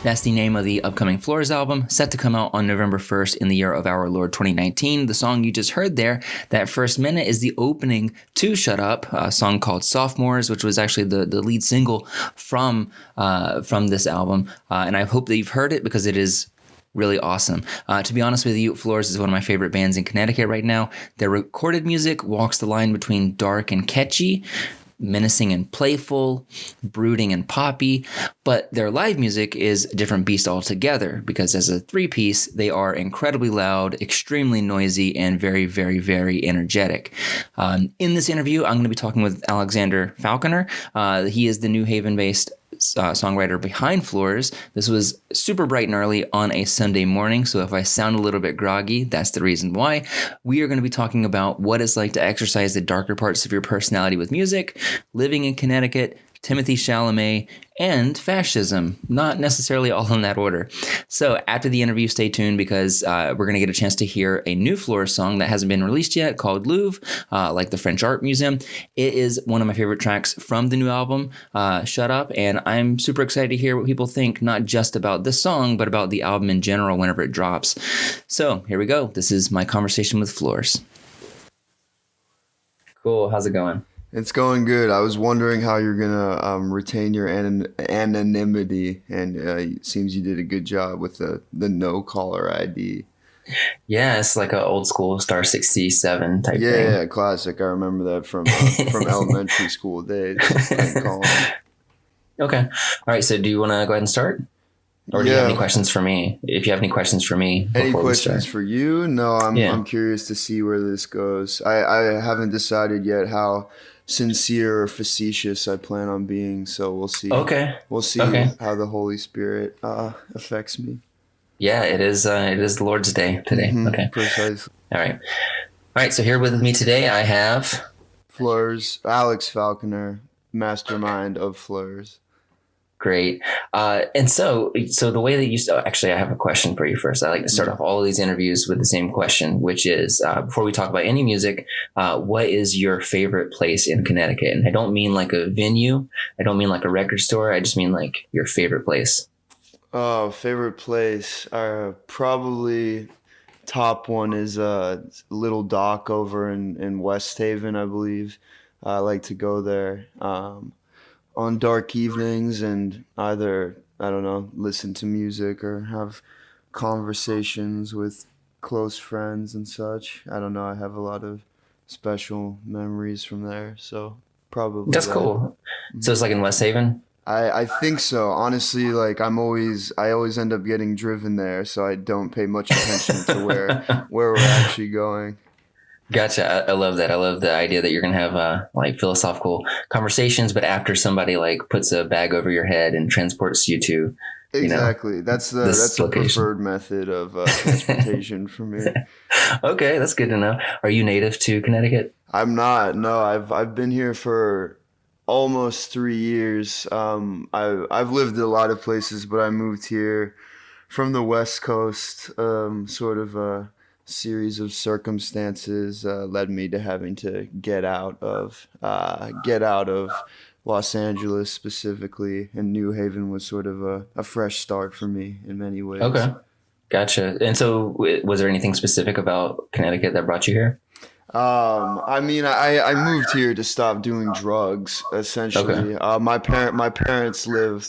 That's the name of the upcoming Fleurs album, set to come out on November 1st in the year of our Lord 2019. The song you just heard there, that first minute, is the opening to Shut Up, a song called Sophomores, which was actually the lead single from this album. And I hope that you've heard it because it is really awesome. To be honest with you, Fleurs is one of my favorite bands in Connecticut right now. Their recorded music walks the line between dark and catchy, menacing and playful, brooding and poppy, but their live music is a different beast altogether because as a three-piece, they are incredibly loud, extremely noisy, and very, very, very energetic. In this interview, I'm going to be talking with Alexander Falconer. He is the New Haven-based songwriter behind Fleurs. This was super bright and early on a Sunday morning, so if I sound a little bit groggy, that's the reason why. We are going to be talking about what it's like to exercise the darker parts of your personality with music, living in Connecticut, Timothy Chalamet, and fascism. Not necessarily all in that order. So after the interview, stay tuned because we're going to get a chance to hear a new Flores song that hasn't been released yet called Louvre, like the French Art Museum. It is one of my favorite tracks from the new album, Shut Up, and I'm super excited to hear what people think, not just about this song, but about the album in general whenever it drops. So here we go. This is my conversation with Flores. Cool. How's it going? It's going good. I was wondering how you're gonna retain your anonymity, and it seems you did a good job with the no caller ID. Yeah, it's like an old school Star 67 type thing. Yeah, classic. I remember that from elementary school days. Okay. All right. So, do you want to go ahead and start? Or do you have any questions for me? If you have any questions for me, any questions for you? No, I'm curious to see where this goes. I haven't decided yet how sincere or facetious I plan on being, so we'll see. Okay. We'll see how the Holy Spirit affects me. Yeah, it is the Lord's Day today. Mm-hmm, okay. Precisely. All right. So here with me today, I have Fleurs, Alex Falconer, mastermind of Fleurs. Great. And so the way that you actually, I have a question for you first. I like to start off all of these interviews with the same question, which is, before we talk about any music, what is your favorite place in Connecticut? And I don't mean like a venue. I don't mean like a record store. I just mean like your favorite place. Favorite place. Probably top one is Little Dock over in West Haven, I believe. I like to go there on dark evenings and either, I don't know, listen to music or have conversations with close friends and such. I don't know. I have a lot of special memories from there, so probably that's cool. So it's like in West Haven? I think so. Honestly, like I always end up getting driven there, so I don't pay much attention to where we're actually going. Gotcha. I love that. I love the idea that you're going to have like philosophical conversations, but after somebody like puts a bag over your head and transports you to, exactly. That's the preferred method of transportation for me. Okay. That's good to know. Are you native to Connecticut? I'm not. No, I've been here for almost 3 years. I've lived in a lot of places, but I moved here from the West Coast, sort of a series of circumstances led me to having to get out of Los Angeles specifically, and New Haven was sort of a fresh start for me in many ways. Okay, gotcha. And so, was there anything specific about Connecticut that brought you here? I mean, I moved here to stop doing drugs, essentially. Okay. My parents live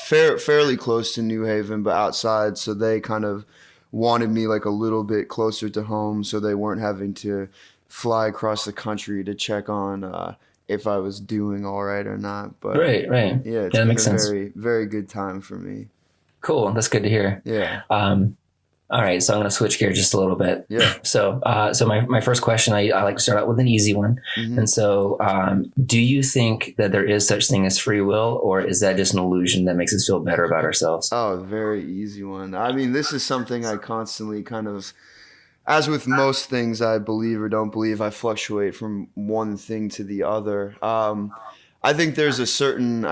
fairly close to New Haven, but outside, so they kind of wanted me like a little bit closer to home, so they weren't having to fly across the country to check on if I was doing all right or not. But right. Yeah, it's been a very, very good time for me. Cool. That's good to hear. Yeah. All right, so I'm going to switch gears just a little bit. Yeah. So my first question, I like to start out with an easy one. Mm-hmm. And so, do you think that there is such thing as free will, or is that just an illusion that makes us feel better about ourselves? Oh, very easy one. I mean, this is something I constantly kind of, as with most things I believe or don't believe, I fluctuate from one thing to the other. I think there's a certain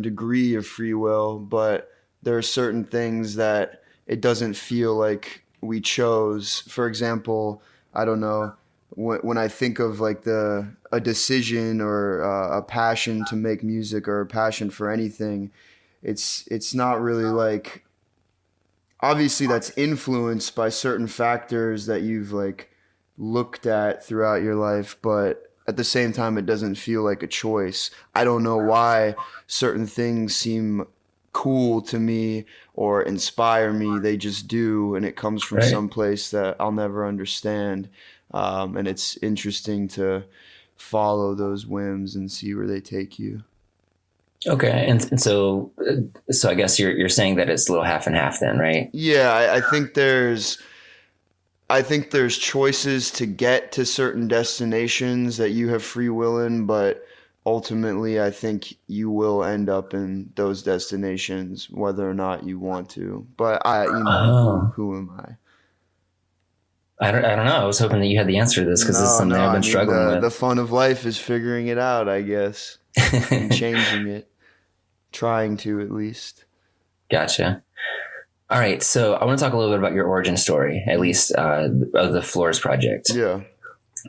degree of free will, but there are certain things that it doesn't feel like we chose. For example, I don't know, when I think of like a decision or a passion to make music or a passion for anything, it's not really like, obviously that's influenced by certain factors that you've like looked at throughout your life, but at the same time it doesn't feel like a choice. I don't know why certain things seem cool to me or inspire me. They just do, and it comes from Right. some place that I'll never understand. And it's interesting to follow those whims and see where they take you. Okay. And so I guess you're saying that it's a little half and half then, right? Yeah, I think there's choices to get to certain destinations that you have free will in, but ultimately I think you will end up in those destinations whether or not you want to. But who Oh, who am I? I don't know. I was hoping that you had the answer to this because this is No, something no, I've I been mean struggling the with. fun of life is figuring it out, I guess, and changing it, trying to at least. Gotcha. All right. So I want to talk a little bit about your origin story, at Mhm. least of the Flores project. Yeah,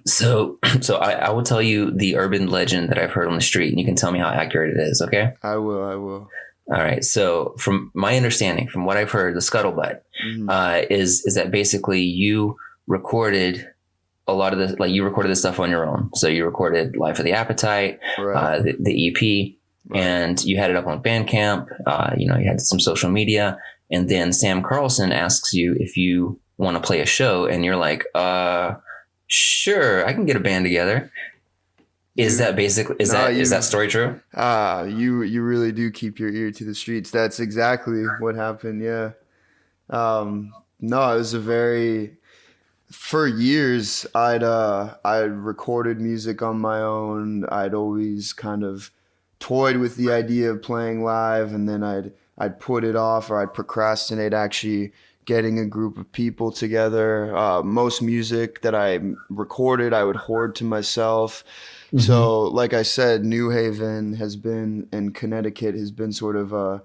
So I will tell you the urban legend that I've heard on the street, and you can tell me how accurate it is. Okay. I will. All right. So from my understanding, from what I've heard, the scuttlebutt Hmm. is that basically you recorded a lot of this, like you recorded this stuff on your own. So you recorded Life of the Appetite, Right, the EP, right. and you had it up on Bandcamp. You had some social media, and then Sam Carlson asks you if you want to play a show, and you're like, sure, I can get a band together. Is You that basically no, is that you story true? you really do keep your ear to the streets. That's exactly what happened. Yeah. No, it was a very for years I'd recorded music on my own. I'd always kind of toyed with the idea of playing live, and then I'd put it off or I'd procrastinate actually getting a group of people together. Most music that I recorded I would hoard to myself. Mm-hmm. So like I said, New Haven has been and Connecticut has been sort of a,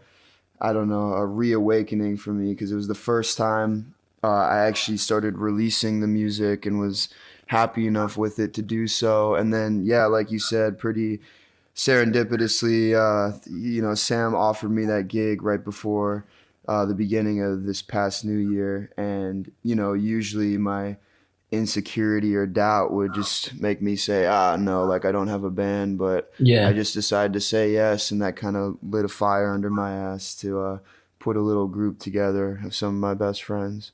I don't know, a reawakening for me because it was the first time I actually started releasing the music and was happy enough with it to do so. And then, yeah, like you said, pretty serendipitously, Sam offered me that gig right before the beginning of this past new year. And, usually my insecurity or doubt would just make me say, no, like I don't have a band, but I Yeah. just decided to say yes, and that kind of lit a fire under my ass to put a little group together of some of my best friends.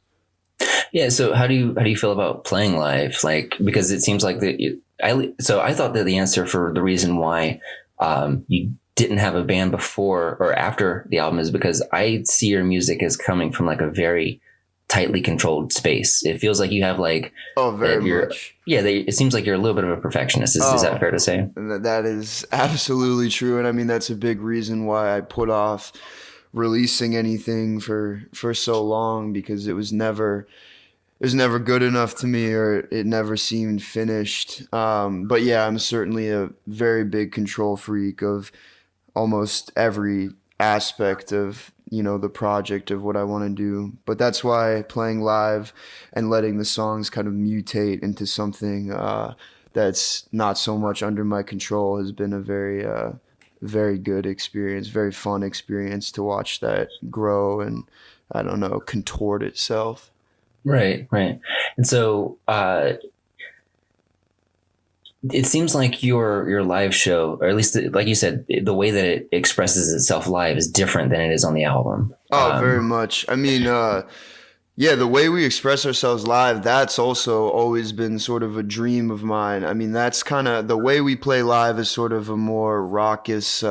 Yeah. So how do you feel about playing live? Like because it seems like I thought that the answer for the reason why you didn't have a band before or after the album is because I see your music as coming from like a very tightly controlled space. It feels like you have like Oh, that very you're much. it seems like you're a little bit of a perfectionist. Is that Oh, fair to say? that is absolutely true, and I mean that's a big reason why I put off releasing anything for so long because it was never good enough to me or it never seemed finished. But yeah, I'm certainly a very big control freak of almost every aspect of the project of what I want to do. But that's why playing live and letting the songs kind of mutate into something that's not so much under my control has been a very good experience, very fun experience to watch that grow and I don't know, contort itself. Right, right. And so it seems like your live show, or at least like you said, the way that it expresses itself live is different than it is on the album. Oh, very much. I mean, yeah, the way we express ourselves live, that's also always been sort of a dream of mine. I mean, that's kind of the way we play live is sort of a more raucous,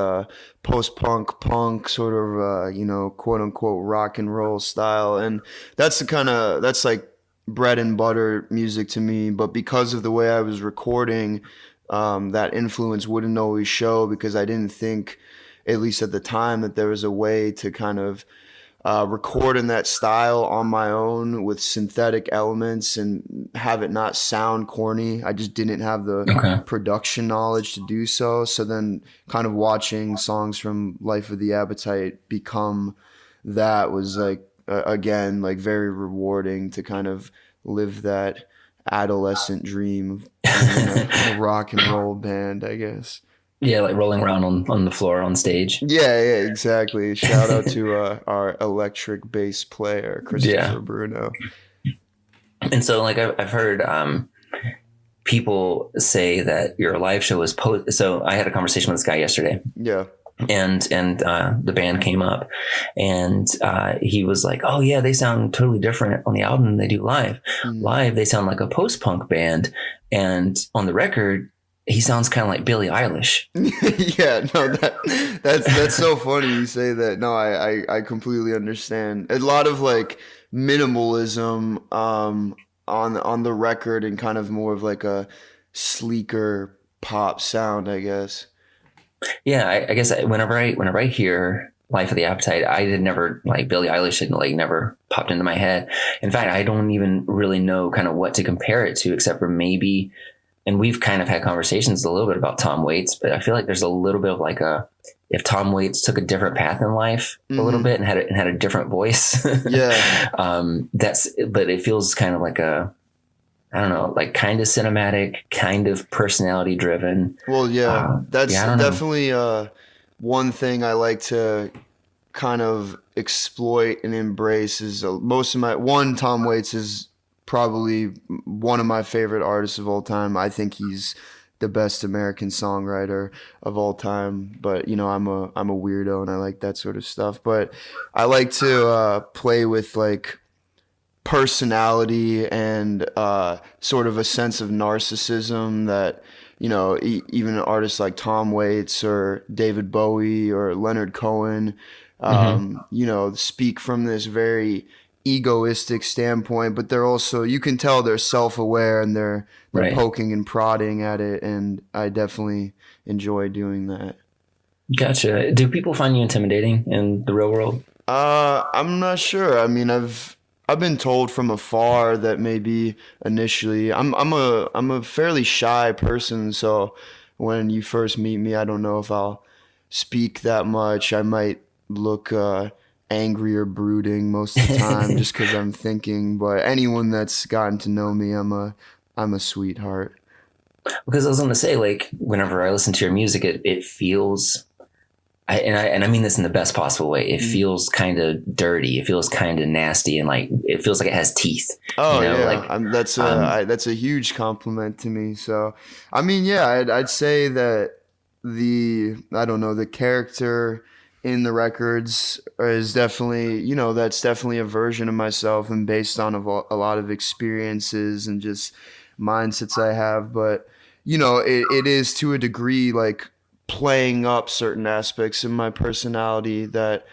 post-punk, sort of, quote unquote rock and roll style. And that's like bread and butter music to me. But because of the way I was recording, that influence wouldn't always show because I didn't think, at least at the time, that there was a way to kind of record in that style on my own with synthetic elements and have it not sound corny. I just didn't have the Okay. production knowledge to do so. So then, kind of watching songs from Life of the Appetite become that was like, again, like very rewarding to kind of live that adolescent dream of being in a rock and roll band, I guess. Yeah, like rolling around on the floor on stage. Yeah, exactly. Shout out to our electric bass player, Yeah. Christopher Bruno. And so like I've heard people say that your live show is post. So I had a conversation with this guy yesterday, Yeah. and the band came up, and he was like, "Oh yeah, they sound totally different on the album than they do live. Mm. Live, they sound like a post punk band, and on the record, he sounds kind of like Billie Eilish." Yeah, no, that's so funny you say that. No, I completely understand. A lot of like minimalism on the record and kind of more of like a sleeker pop sound, I guess. Yeah, I guess whenever I hear Life of the Appetite, I had never like Billie Eilish had like never popped into my head. In fact, I don't even really know kind of what to compare it to, except for maybe. And we've kind of had conversations a little bit about Tom Waits, but I feel like there's a little bit of like a if Tom Waits took a different path in life a little bit and had a different voice. Yeah. But it feels kind of like a I don't know, like kind of cinematic, kind of personality driven. Well, yeah, that's Yeah, I don't know. definitely one thing I like to kind of exploit and embrace is most of my one Tom Waits is probably one of my favorite artists of all time. I think he's the best American songwriter of all time. But you know, I'm a weirdo and I like that sort of stuff. But I like to play with like personality and sort of a sense of narcissism that you know even artists like Tom Waits or David Bowie or Leonard Cohen Mm-hmm. you know speak from this very egoistic standpoint, but they're also you can tell they're self-aware and they're Right. poking and prodding at it, and I definitely enjoy doing that. Gotcha. Do people find you intimidating in the real world? I'm not sure. I mean, I've been told from afar that maybe initially I'm a fairly shy person, so when you first meet me, I don't know if I'll speak that much. I might look angry or brooding most of the time just because I'm thinking. But anyone that's gotten to know me, I'm a sweetheart. Because I was going to say, like, whenever I listen to your music, it feels, and I mean this in the best possible way. It Mm. feels kind of dirty. It feels kind of nasty, and like it feels like it has teeth. You Oh know, yeah, like, that's a huge compliment to me. So, I mean, yeah, I'd say that the I don't know the character in the records is definitely that's definitely a version of myself and based on a lot of experiences and just mindsets I have. But it is to a degree like playing up certain aspects of my personality that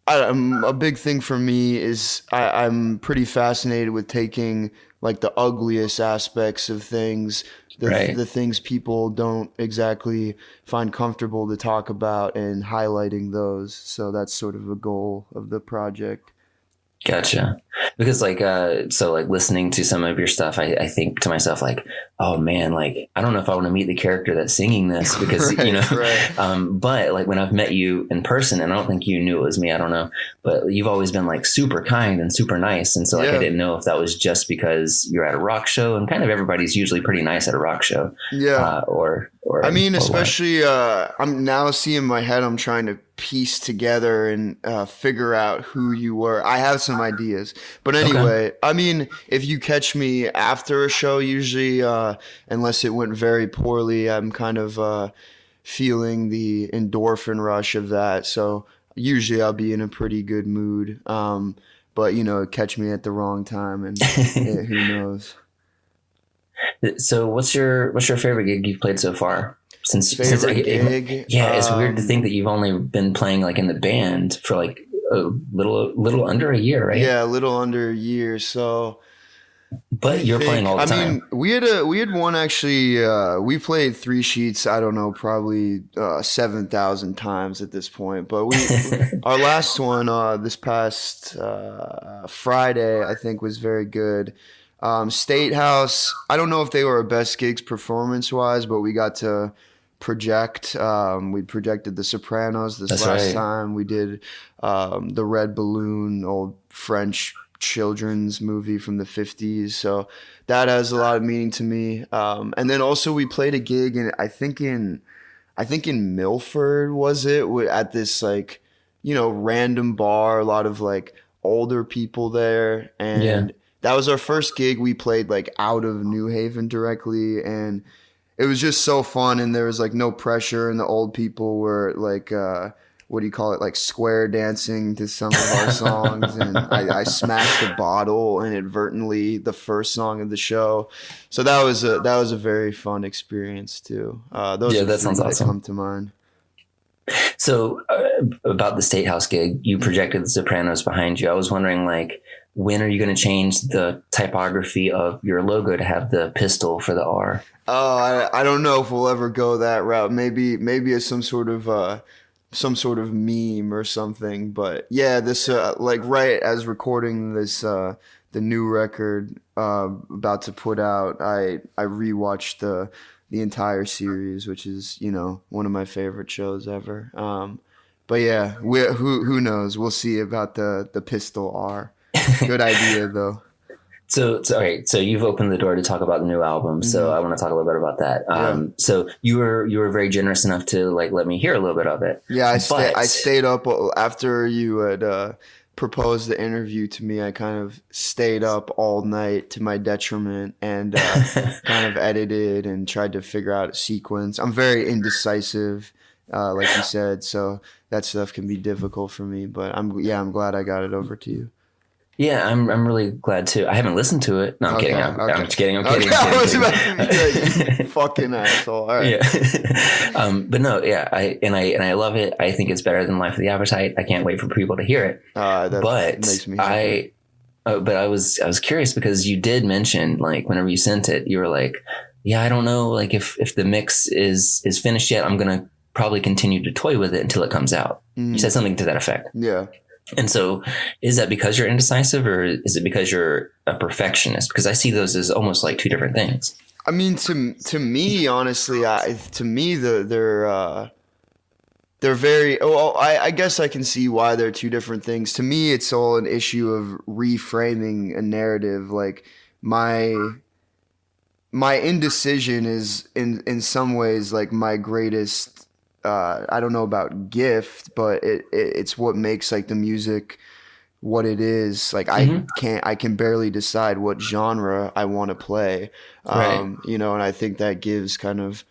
a big thing for me is I'm pretty fascinated with taking like the ugliest aspects of things, right. the things people don't exactly find comfortable to talk about, and highlighting those. So that's sort of a goal of the project. Gotcha. Because like so like listening to some of your stuff, I think to myself like, oh man, like I don't know if I want to meet the character that's singing this because Right, right. but like when I've met you in person and I don't think you knew it was me, I don't know, but you've always been like super kind and super nice, and so like I Yeah, didn't know if that was just because you're at a rock show and kind of everybody's usually pretty nice at a rock show, yeah. I mean, or what. especially I'm now seeing in my head. I'm trying to piece together and figure out who you were. I have some ideas, but Okay. anyway, I mean, if you catch me after a show, usually, unless it went very poorly, I'm kind of feeling the endorphin rush of that. So usually, I'll be in a pretty good mood. But catch me at the wrong time, and who knows? So what's your favorite gig you've played so far? Since Favorite gig? yeah, it's weird to think that you've only been playing like in the band for like a little under a year, right? Yeah, a little under a year. So let me But you're playing think. all the I time. mean, we had one actually. We played three sheets. I don't know, probably 7,000 times at this point. But our last one this past Friday, I think, was very good. State House. I don't know if they were our best gigs performance wise, but we got to project. We projected The Sopranos this That's last right. time. We did the Red Balloon, old French children's movie from the 50s. So that has a lot of meaning to me. And then also we played a gig in, I think in I think in Milford, was it, at this like, random bar, a lot of like older people there. Yeah. And that was our first gig. We played like out of New Haven directly. And it was just so fun. And there was like no pressure. And the old people were like, what do you call it? Like square dancing to some of our songs. And I smashed a bottle inadvertently the first song of the show. So that was a very fun experience too. Those Yeah, are that three sounds that awesome. come to mind. So about the State House gig, you projected the Sopranos behind you. I was wondering, like, when are you going to change the typography of your logo to have the pistol for the R? Oh, I don't know if we'll ever go that route. Maybe as some sort of meme or something. But yeah, this like right as recording this the new record about to put out, I rewatched the entire series, which is one of my favorite shows ever. But yeah, who knows? We'll see about the pistol R. Good idea though. So all right. So you've opened the door to talk about the new album. So Hmm. I want to talk a little bit about that. Yeah. So you were very generous enough to like let me hear a little bit of it. Yeah, I But stayed up after you had proposed the interview to me. I kind of stayed up all night to my detriment and kind of edited and tried to figure out a sequence. I'm very indecisive, like you said, so that stuff can be difficult for me. But I'm glad I got it over to you. yeah, I'm really glad too. I haven't listened to it. No, I'm kidding. Okay, I'm okay. just kidding. I'm Okay, kidding. I was I'm about to be like, you kidding. fucking asshole. All right. Yeah. But no, yeah, I love it. I think it's better than Life of the Appetite. I can't wait for people to hear it. That But makes me happy. I was curious because you did mention, like, whenever you sent it, you were like, yeah, I don't know, like if the mix is finished yet, I'm gonna probably continue to toy with it until it comes out. You said something to that effect. Yeah. And so, is that because you're indecisive, or is it because you're a perfectionist? Because I see those as almost like two different things. I mean, to me, honestly, they're very. Well, I guess I can see why they're two different things. To me, it's all an issue of reframing a narrative. Like my indecision is in some ways like my greatest. I don't know about gift, but it's what makes like the music what it is. Like I can barely decide what genre I want to play. Right. And I think that gives kind of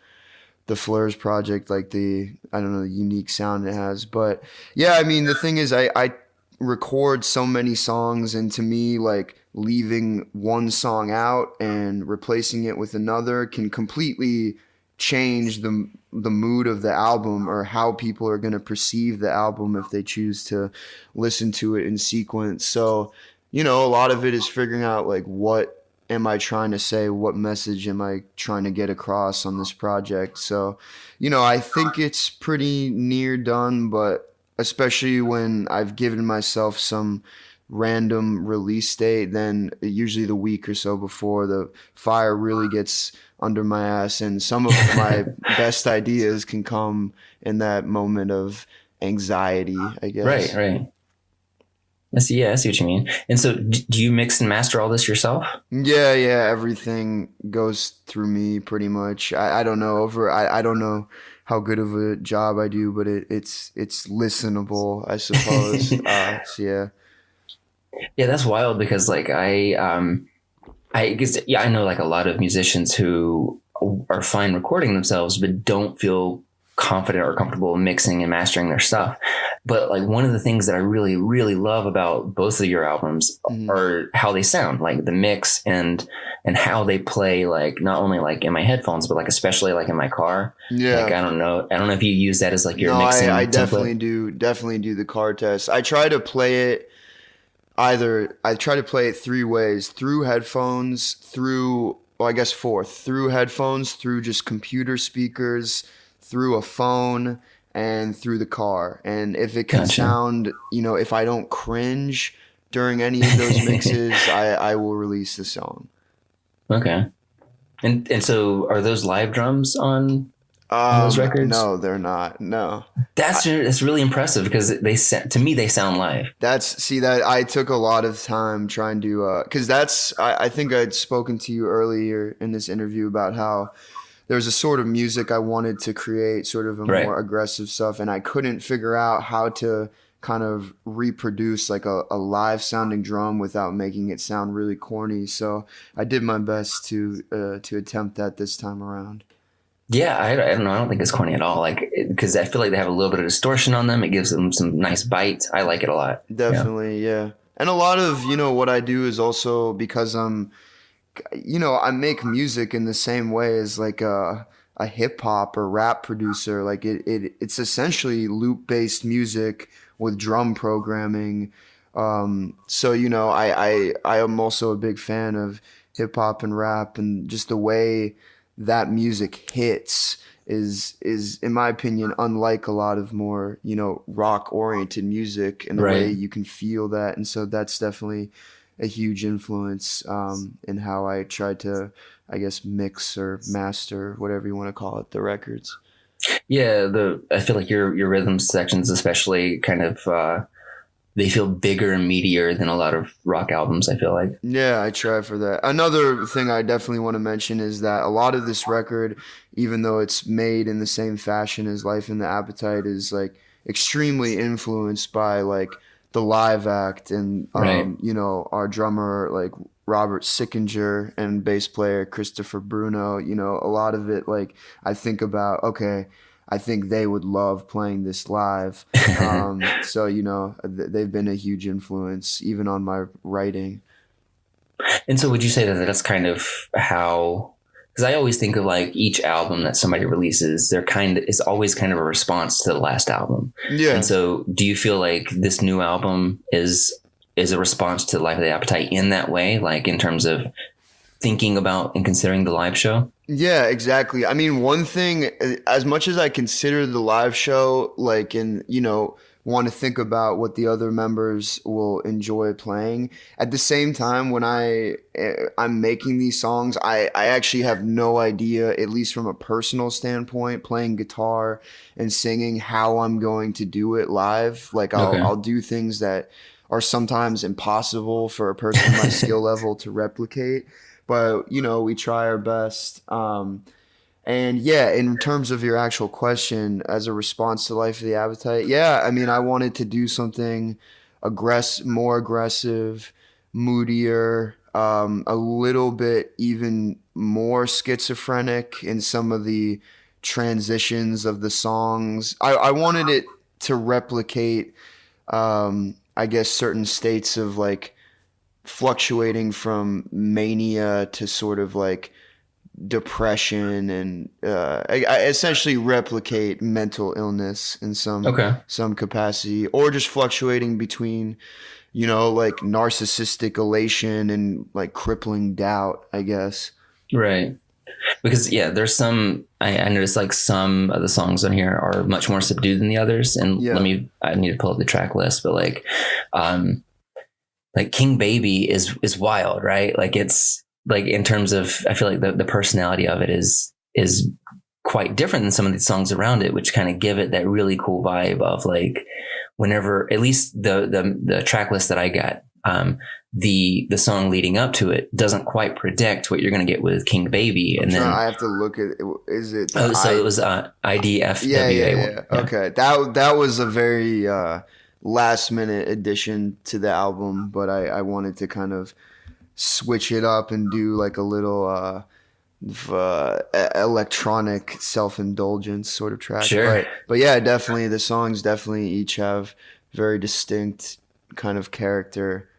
the Fleurs project like I don't know, the unique sound it has. But yeah, I mean the thing is I record so many songs, and to me like leaving one song out and replacing it with another can completely change the mood of the album, or how people are going to perceive the album if they choose to listen to it in sequence. So, a lot of it is figuring out like what am I trying to say, what message am I trying to get across on this project. So, I think it's pretty near done, but especially when I've given myself some random release date, then usually the week or so before, the fire really gets under my ass, and some of my best ideas can come in that moment of anxiety, I guess. Right. I see what you mean. And so, do you mix and master all this yourself? Yeah, everything goes through me pretty much. I don't know I don't know how good of a job I do, but it's listenable, I suppose. So yeah. Yeah, that's wild because like I guess, yeah, I know like a lot of musicians who are fine recording themselves, but don't feel confident or comfortable mixing and mastering their stuff. But like one of the things that I really, really love about both of your albums are how they sound, like the mix and how they play, like not only like in my headphones, but like especially like in my car. Yeah. Like I don't know if you use that as like your No, mixing I template. definitely do the car test. I try to play it three ways: through headphones, through, well, I guess four, through headphones, through just computer speakers, through a phone, and through the car. And if it can Gotcha. sound, if I don't cringe during any of those mixes, I will release the song. Okay. And so are those live drums on those records? No, they're not. No. That's really impressive because to me they sound live. That I took a lot of time trying to, because I think I'd spoken to you earlier in this interview about how there's a sort of music I wanted to create, sort of a Right. more aggressive stuff, and I couldn't figure out how to kind of reproduce like a live sounding drum without making it sound really corny. So I did my best to attempt that this time around. Yeah, I don't know. I don't think it's corny at all. Like, because I feel like they have a little bit of distortion on them. It gives them some nice bite. I like it a lot. Yeah. Definitely, yeah. And a lot of, what I do is also because I make music in the same way as like a hip hop or rap producer. Like it's essentially loop based music with drum programming. So I am also a big fan of hip hop and rap, and just the way that music hits is in my opinion unlike a lot of more rock oriented music, and the way Right. you can feel that. And so that's definitely a huge influence in how I try to, I guess, mix or master, whatever you want to call it, the records. Yeah. I feel like your rhythm sections, especially, kind of they feel bigger and meatier than a lot of rock albums. I feel like. Yeah, I try for that. Another thing I definitely want to mention is that a lot of this record, even though it's made in the same fashion as Life in the Appetite, is like extremely influenced by like the live act and Right. our drummer like Robert Sickinger and bass player Christopher Bruno. A lot of it, like, I think about, okay, I think they would love playing this live. So they've been a huge influence even on my writing. And so, would you say that that's kind of how? Because I always think of like each album that somebody releases, it's always kind of a response to the last album. Yeah. And so, do you feel like this new album is a response to Life of the Appetite in that way, like in terms of thinking about and considering the live show? Yeah, exactly. I mean, one thing, as much as I consider the live show, like, and, want to think about what the other members will enjoy playing, at the same time, when I'm making these songs, I actually have no idea, at least from a personal standpoint, playing guitar and singing, how I'm going to do it live. Like, Okay. I'll do things that are sometimes impossible for a person my skill level to replicate. But, we try our best. And yeah, in terms of your actual question, as a response to Life of the Appetite, yeah, I mean, I wanted to do something more aggressive, moodier, a little bit even more schizophrenic in some of the transitions of the songs. I wanted it to replicate, I guess, certain states of like fluctuating from mania to sort of like depression, and I essentially replicate mental illness in Okay. some capacity, or just fluctuating between like narcissistic elation and like crippling doubt, I guess. Right. Because yeah, there's some I noticed like some of the songs on here are much more subdued than the others. And Yeah. I need to pull up the track list, but like King Baby is wild, right? Like it's like in terms of, I feel like the personality of it is quite different than some of the songs around it, which kind of give it that really cool vibe of like whenever, at least the track list that I got, the song leading up to it doesn't quite predict what you're going to get with King Baby. And then I have to look at it. Is it? so it was IDFWA. Yeah. Okay, that was a very last minute addition to the album, but I wanted to kind of switch it up and do like a little electronic self-indulgence sort of track. Sure. But yeah, definitely the songs definitely each have very distinct kind of character.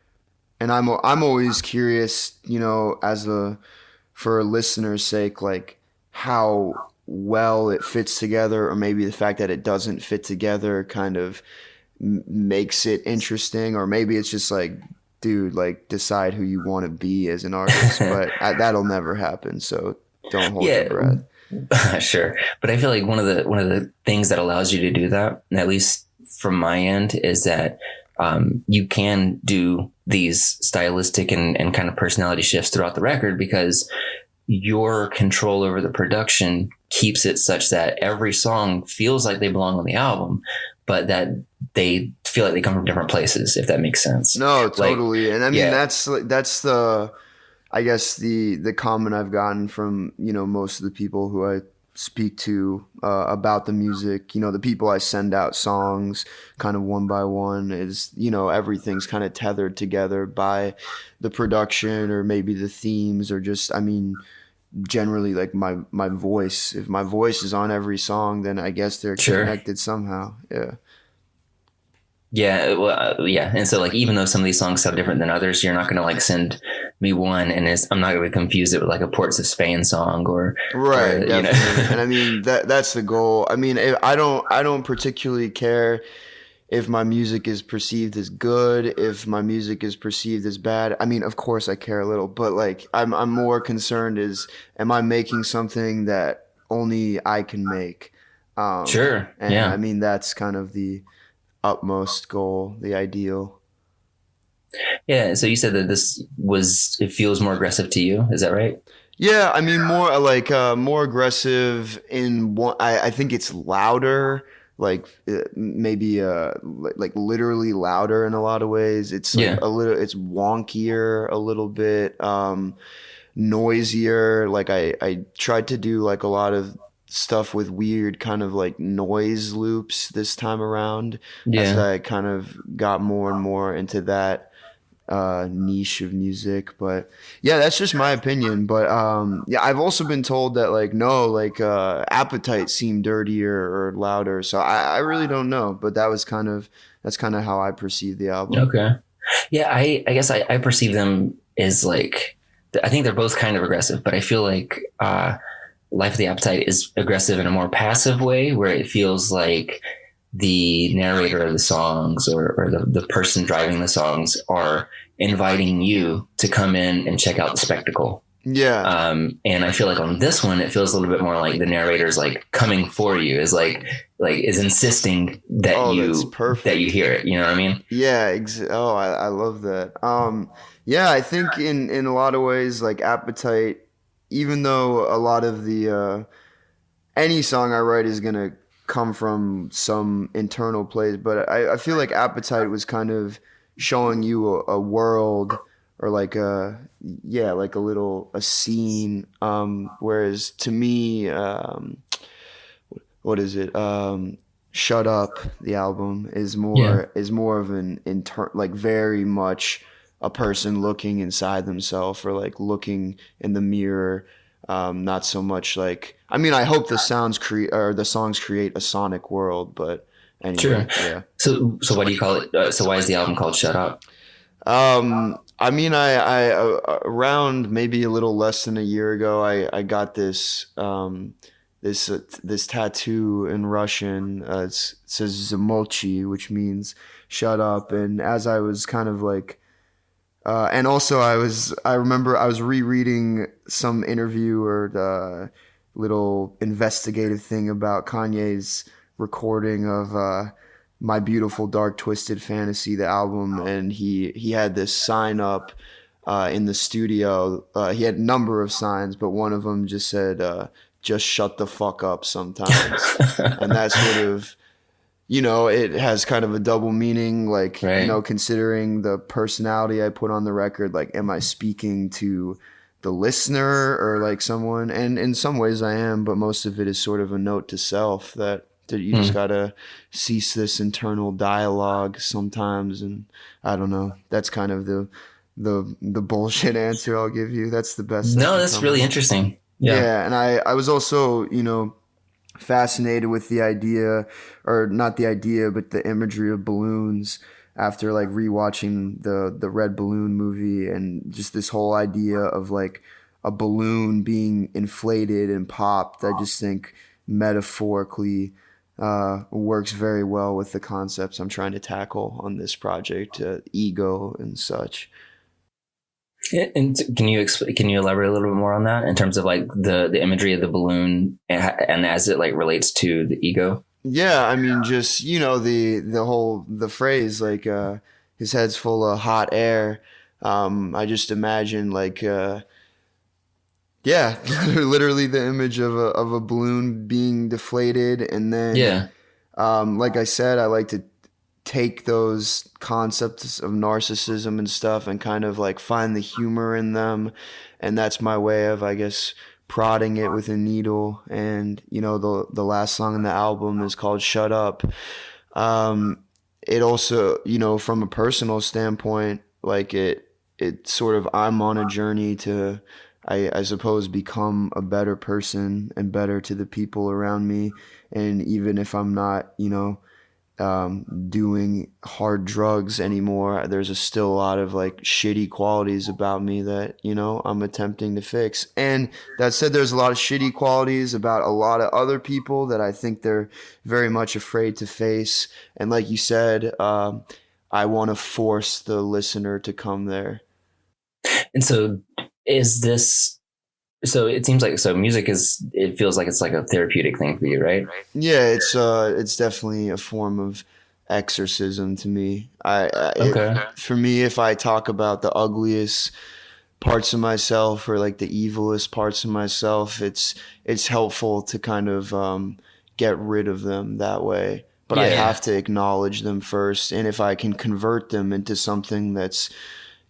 And I'm always curious, for a listener's sake, like how well it fits together, or maybe the fact that it doesn't fit together kind of makes it interesting, or maybe it's just like, dude, like decide who you want to be as an artist. But that'll never happen, so don't hold your breath. Sure. But I feel like one of the things that allows you to do that, at least from my end, is that you can do these stylistic and kind of personality shifts throughout the record, because your control over the production keeps it such that every song feels like they belong on the album, but that they feel like they come from different places, if that makes sense. No, totally. And I mean, yeah. that's the, I guess the comment I've gotten from, most of the people who I speak to about the music, the people I send out songs kind of one by one is, everything's kind of tethered together by the production or maybe the themes or just, I mean, generally like my voice. If my voice is on every song, then I guess they're Sure. connected somehow. Yeah. Yeah, well, yeah, and so like even though some of these songs sound different than others, you're not gonna like send me one, and I'm not gonna confuse it with like a Ports of Spain song or Right, definitely. And I mean that's the goal. I mean, I don't particularly care if my music is perceived as good, if my music is perceived as bad. I mean, of course I care a little, but like I'm more concerned is, am I making something that only I can make? Sure, And I yeah, mean that's kind of the utmost goal, the ideal. yeah. So you said that it feels more aggressive to you, is that right? Yeah, I mean more like more aggressive in one. I think it's louder, like maybe like literally louder in a lot of ways. It's like Yeah, it's wonkier a little bit, noisier. Like I tried to do like a lot of stuff with weird kind of like noise loops this time around as yeah. I kind of got more and more into that niche of music. But yeah, that's just my opinion. But yeah, I've also been told that like no, like Appetite seemed dirtier or louder, so I really don't know, but that's kind of how I perceive the album. Okay. Yeah, I guess I perceive them as like I think they're both kind of aggressive, but I feel like Life of the Appetite is aggressive in a more passive way, where it feels like the narrator of the songs or the person driving the songs are inviting you to come in and check out the spectacle. Yeah. And I feel like on this one, it feels a little bit more like the narrator's like coming for you, is like is insisting that Oh, that's you perfect. hear it. You know what I mean? Yeah, oh, I love that. Yeah, I think in a lot of ways, like Appetite, even though a lot of the any song I write is gonna come from some internal place, but I feel like Appetite was kind of showing you a world or like a yeah, like a scene. Whereas to me, what is it? Shut Up, the album Yeah. is more of an like very much a person looking inside themselves or like looking in the mirror. Not so much like, I mean, I hope the songs create a sonic world, but Sure. anyway, yeah. So why do you call it? So why is the album called Shut Up? I mean, I around maybe a little less than a year ago, I got this tattoo in Russian. It says "Zamolchi," which means "shut up." And as I was kind of like, and also I remember I was rereading some interview or the little investigative thing about Kanye's recording of My Beautiful Dark Twisted Fantasy, the album, and he had this sign up in the studio. He had a number of signs, but one of them just said, "Just shut the fuck up sometimes," and that sort of, it has kind of a double meaning, like, Right. considering the personality I put on the record, like, am I speaking to the listener or like someone? And in some ways I am, but most of it is sort of a note to self that you just Hmm. gotta cease this internal dialogue sometimes. And I don't know. That's kind of the bullshit answer I'll give you. That's the best I No, can that's come really up. interesting. Yeah. Yeah, and I was also, fascinated with the idea, or not the idea, but the imagery of balloons after like rewatching the Red Balloon movie, and just this whole idea of like a balloon being inflated and popped. I just think metaphorically works very well with the concepts I'm trying to tackle on this project, ego and such. And can you elaborate a little bit more on that in terms of like the imagery of the balloon and as it like relates to the ego? Yeah, I mean, just the phrase like his head's full of hot air. I just imagine like yeah, literally the image of a balloon being deflated, and then Yeah. like I said, I like to take those concepts of narcissism and stuff and kind of like find the humor in them. And that's my way of, I guess, prodding it with a needle. And, you know, the last song in the album is called Shut Up. It also, you know, from a personal standpoint, like it sort of, I'm on a journey to, I suppose, become a better person and better to the people around me. And even if I'm not, you know, doing hard drugs anymore, there's still a lot of like shitty qualities about me that, you know, I'm attempting to fix. And that said, there's a lot of shitty qualities about a lot of other people that I think they're very much afraid to face. And like you said, I want to force the listener to come there. And so is this, so it seems like, so music is, it feels like it's like a therapeutic thing for you, right? Yeah, it's definitely a form of exorcism to me. Okay. For me, if I talk about the ugliest parts of myself or like the evilest parts of myself, it's helpful to kind of get rid of them that way. But I Yeah. have to acknowledge them first, and if I can convert them into something that's,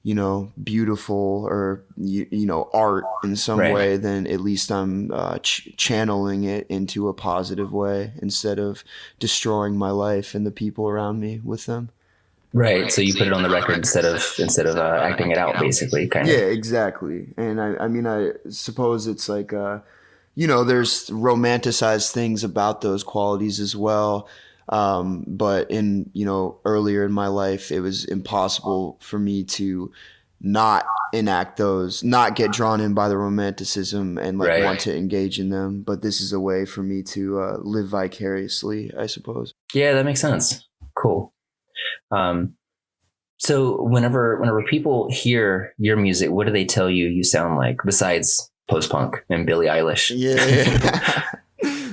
you know, beautiful or, you know, art in some Right. way, then at least I'm channeling it into a positive way instead of destroying my life and the people around me with them. Right. So you put it on the record instead of acting it out, basically, kind Yeah, of. exactly. And I mean, I suppose it's like, you know, there's romanticized things about those qualities as well. But in, you know, earlier in my life, it was impossible for me to not enact those, not get drawn in by the romanticism and like Right. want to engage in them. But this is a way for me to live vicariously, I suppose. Yeah, that makes sense. Cool. Um, so whenever people hear your music, what do they tell you you sound like besides post punk and Billie Eilish? Yeah.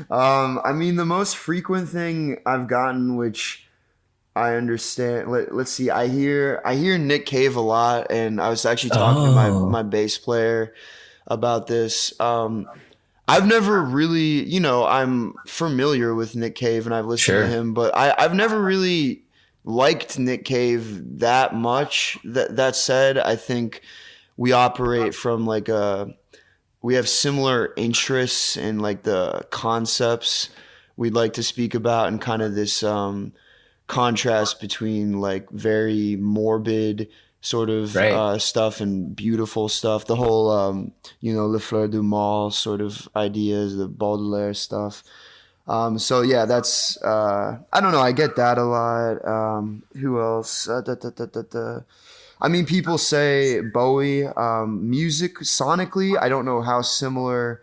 I mean, the most frequent thing I've gotten, which I understand. Let's see. I hear Nick Cave a lot, and I was actually talking to my Oh, bass player about this. I've never really, you know, I'm familiar with Nick Cave and I've listened to sure. him, but I've never really liked Nick Cave that much. That said, I think we operate from like a we have similar interests in like the concepts we'd like to speak about and kind of this contrast between like very morbid sort of Right. stuff and beautiful stuff. The whole, you know, Le Fleurs du Mal sort of ideas, the Baudelaire stuff. So yeah, that's I don't know. I get that a lot. Who else? I mean, people say Bowie. Music sonically, I don't know how similar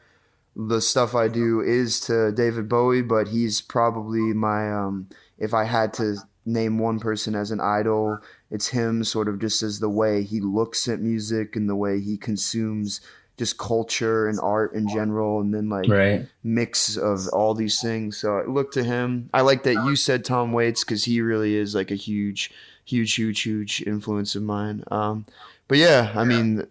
the stuff I do is to David Bowie, but he's probably my if I had to name one person as an idol, it's him, sort of just as the way he looks at music and the way he consumes just culture and art in general, and then like Right. mix of all these things. So I look to him. I like that you said Tom Waits because he really is like a huge influence of mine. But yeah, I mean,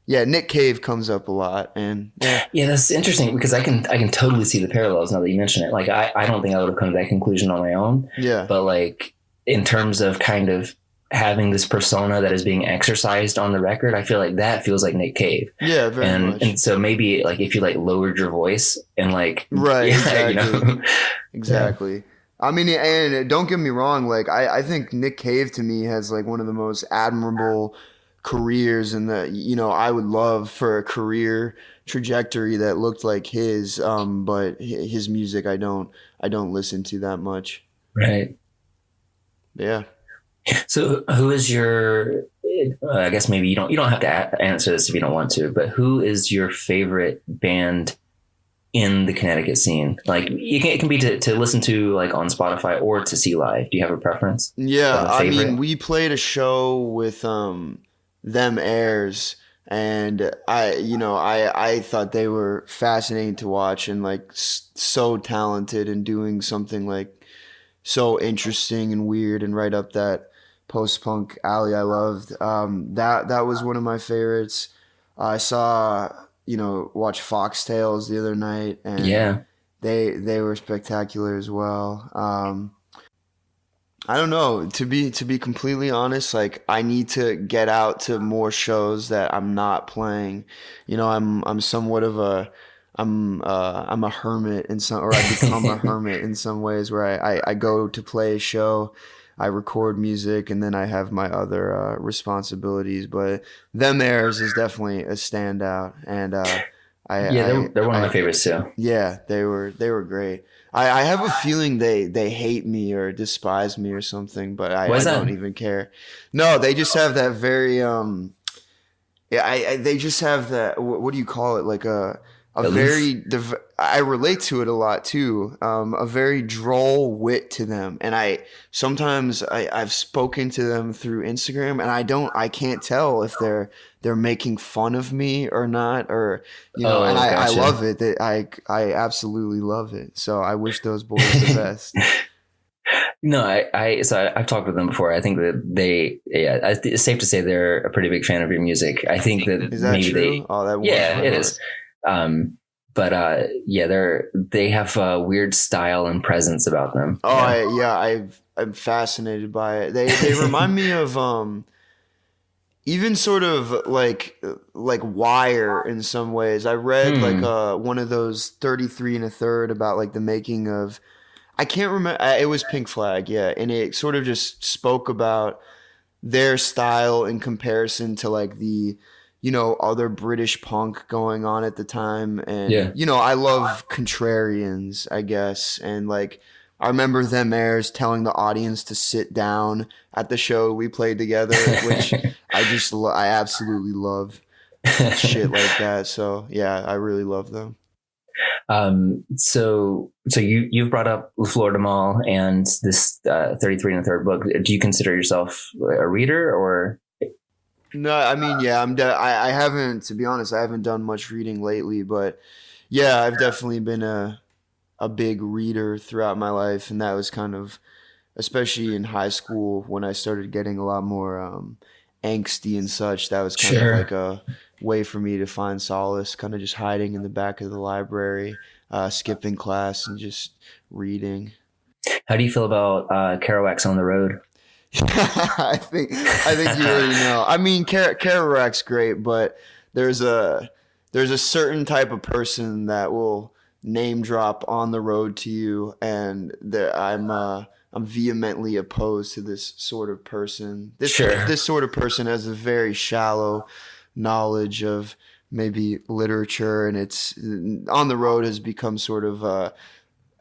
yeah, Nick Cave comes up a lot, and yeah, Yeah, that's interesting because I can totally see the parallels now that you mention it. Like I don't think I would have come to that conclusion on my own, yeah, but like in terms of kind of having this persona that is being exercised on the record, I feel like that feels like Nick Cave. yeah, very much. And so maybe like if you like lowered your voice and like Right, yeah, you exactly. know. Yeah. Exactly. I mean, and don't get me wrong, like I think Nick Cave to me has like one of the most admirable careers, and that, you know, I would love for a career trajectory that looked like his. But his music I don't listen to that much. Right. Yeah. So who is your I guess maybe you don't have to answer this if you don't want to, but who is your favorite band in the Connecticut scene? Like it can be to listen to like on Spotify or to see live. Do you have a preference of Yeah, a I mean, favorite? we played a show with them Airs, and I thought they were fascinating to watch and like so talented and doing something like so interesting and weird and right up that post-punk alley I loved. That was one of my favorites. I saw, you know, watch Foxtails the other night, and Yeah. they were spectacular as well. I don't know. To be completely honest, like I need to get out to more shows that I'm not playing. I'm somewhat of a I'm a hermit in some, or I become a hermit in some ways, where I go to play a show, I record music, and then I have my other responsibilities. But Them Airs is definitely a standout, and Yeah, they're one of my I favorites too. yeah, they were great. I have a feeling they hate me or despise me or something, but Why I is don't that? even care. No, they just have that very yeah, they just have that. What do you call it? Like a Aloof. very. I relate to it a lot too. A very droll wit to them, and sometimes I've spoken to them through Instagram, and I can't tell if they're making fun of me or not, or and Oh, I gotcha. love it. That I absolutely love it. So I wish those boys the best. No, I've talked with them before. I think that it's safe to say they're a pretty big fan of your music. I think that Is that maybe true? Oh, that warms yeah, my it heart. is. But yeah, they have a weird style and presence about them. Oh, Yeah. I'm fascinated by it. They remind me of even sort of like Wire in some ways. I read like Hmm. one of those 33 and a third about like the making of, I can't remember, it was Pink Flag, yeah, and it sort of just spoke about their style in comparison to like the other British punk going on at the time. And Yeah. I love contrarians, I guess. And like I remember Them Airs telling the audience to sit down at the show we played together, which I absolutely love shit like that. So yeah, I really love them. So you've brought up Florida Mall and this 33 and a third book. Do you consider yourself a reader or? No, I mean, yeah, I haven't, to be honest, I haven't done much reading lately, but yeah, I've definitely been a big reader throughout my life, and that was kind of, especially in high school when I started getting a lot more angsty and such. That was kind of like Sure. a way for me to find solace, kind of just hiding in the back of the library, skipping class, and just reading. How do you feel about Kerouac's On the Road? I think you already know. I mean, Kerouac's great, but there's a there's a certain type of person that will name drop on the road to you, and I'm vehemently opposed to this sort of person. Sure. This sort of person has a very shallow knowledge of maybe literature, and it's On the Road has become sort of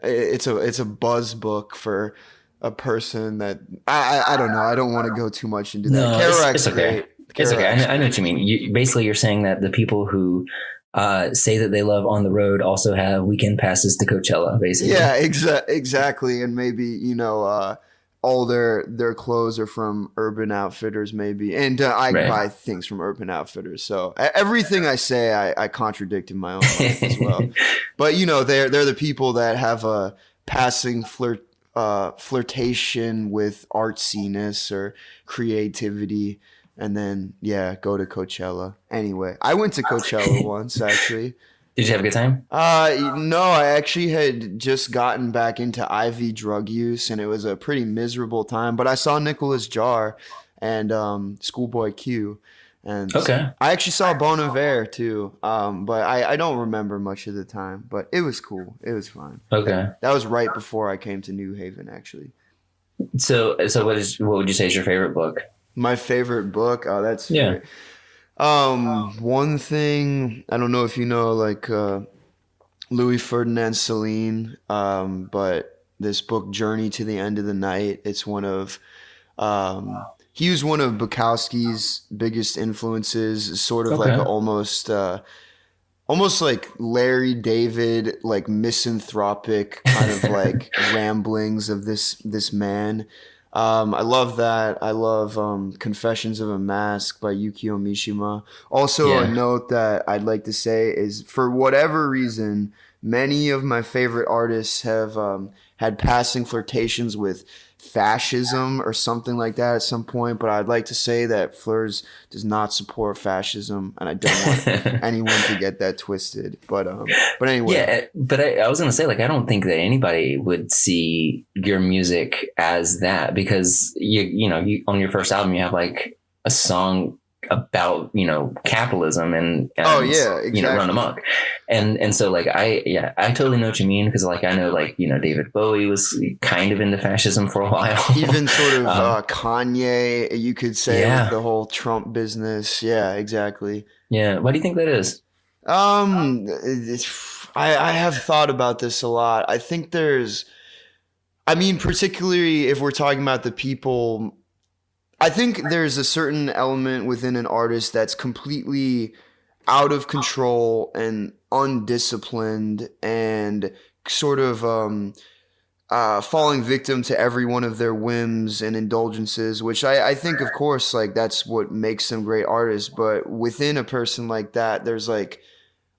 it's a buzz book for a person that I don't know. I don't want to go too much into that. No, it's Kerouac's okay. great. It's okay. Kerouac's I know what great. you mean. Basically, you're saying that the people who say that they love On the Road also have weekend passes to Coachella, basically. Yeah, exactly. And maybe all their clothes are from Urban Outfitters, maybe. And I Right. buy things from Urban Outfitters, so everything I say, I contradict in my own life as well. But they're the people that have a passing flirtation with artsiness or creativity, and then yeah, go to Coachella. Anyway, I went to Coachella once actually. Did you have a good time? No, I actually had just gotten back into IV drug use, and it was a pretty miserable time. But I saw Nicholas Jar and Schoolboy Q, and Okay. I actually saw Bon Iver too. But I don't remember much of the time, but it was cool. It was fine. Okay. That was right before I came to New Haven, actually. So what would you say is your favorite book? My favorite book. Oh, that's Yeah. very. One thing I don't know if you know, like Louis Ferdinand Celine, but this book, Journey to the End of the Night, it's one of he was one of Bukowski's biggest influences, sort of like a, Okay. almost like Larry David, like misanthropic kind of like ramblings of this man. I love that. I love Confessions of a Mask by Yukio Mishima. Also, a Yeah. note that I'd like to say is, for whatever reason, many of my favorite artists have had passing flirtations with fascism or something like that at some point, but I'd like to say that Fleurs does not support fascism, and I don't want anyone to get that twisted. But anyway. Yeah, but I was gonna say, like, I don't think that anybody would see your music as that, because you on your first album you have like a song about capitalism Oh yeah, exactly. run amok, and so like I totally know what you mean, because like I know, like, David Bowie was kind of into fascism for a while. Even sort of Kanye, you could say, with Yeah. the whole Trump business. Yeah, exactly. Yeah, why do you think that is? I have thought about this a lot. I think particularly if we're talking about the people, I think there's a certain element within an artist that's completely out of control and undisciplined and sort of falling victim to every one of their whims and indulgences, which I think, of course, like that's what makes them great artists. But within a person like that, there's like